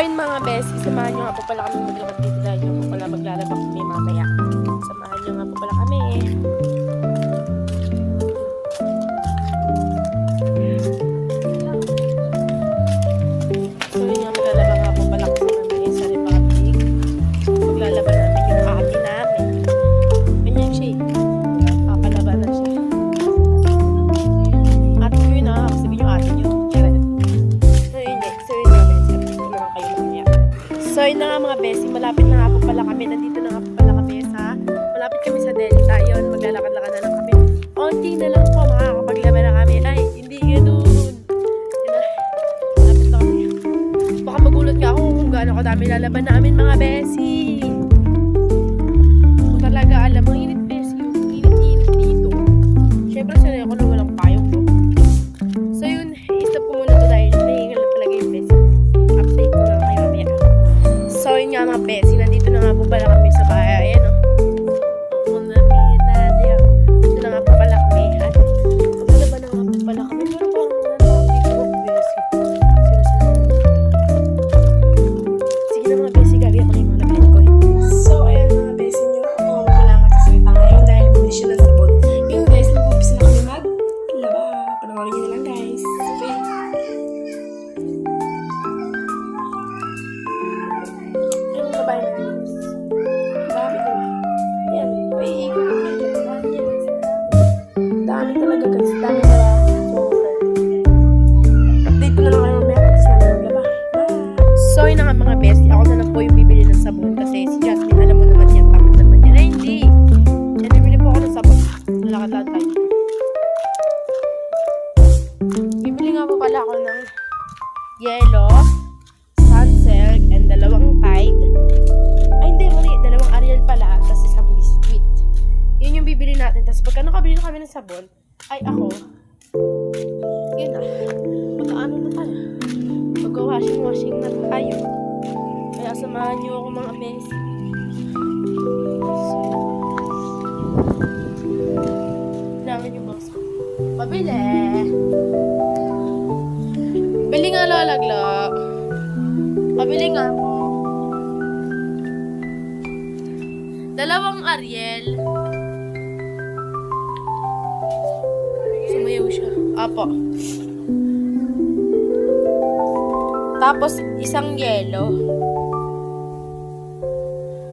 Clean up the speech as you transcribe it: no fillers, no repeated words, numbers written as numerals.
ayun mga besi, samahan nyo nga po pala kami maglakad dito dahil nyo po pala maglalabak kami mamaya. Samahan nyo nga po pala kami. So yun nga, maglalabak nga po pala kasi kami sa Republic. Maglalaban namin yung ate namin. Ganyan siya eh. Papalaban na siya. Ate ko yun ah, kasi yung ate nyo. So yun na nga mga besi, malapit na nga po pala kami. Nandito na nga po pala kami malapit kami sa Delta. Yun, maglalakad-lakad na lang kami. Onti na lang po, makakapaglaban na kami. Ay, hindi ganun. Yun na, malapit na kami. Baka magulat nga ako kung gaano kadami lalaban namin mga besi. Kung talaga alam, ang init besi, yung init-init dito. Siyempre sanay ako na walang payong ko. So yun, i-stop ko muna to dahil nahingal na talaga yung besi. Update ko lang kayo mamaya. So yun nga mga besi, nandito na nga po pala kami sa bahay. Ayan o. Dito na nga po pala kami. At maglalaban na nga po pala kami. Pero parang dito mga besi. Sige na mga besi, gagawin ko na yung mga laban ko. So, ayan mga besi nyo. Ako nga pala magsasalita ngayon dahil bumili siya ng sabon. Yun guys, nag-umpis na kami maglaba. Panoorin nyo na lang guys. Okay. Yung babae na yun. Dami ko. Ayan, may ikot ko dito. Dami talaga guys. Dami na sober. Update ko na lang kayo mamaya pati sa naglaba. So yun na nga mga besti. Ako na lang po yung bibili ng sabon kasi si Jasmine alam mo naman yan. Takot naman yan. Ay hindi. Yan, bibili po ako ng sabon. Lalakad-lakad tayo. Bibili nga po pala ako ng yellow, sunsilk, and dalawang Tide. Ay, hindi, mali. Dalawang Ariel pala, tapos isang biscuit. Yun yung bibili natin. Tapos pagka nakabili na kami ng sabon, ay ako, yun na. Magkaano na tayo? Magka-washing na tayo. Kaya samahan niyo ako mga besi. Kailangan yung box ko. Pabili! Bili nga lalagla. Pabili nga ako. Dalawang Ariel. Sumayaw siya. Apo. Tapos isang yellow.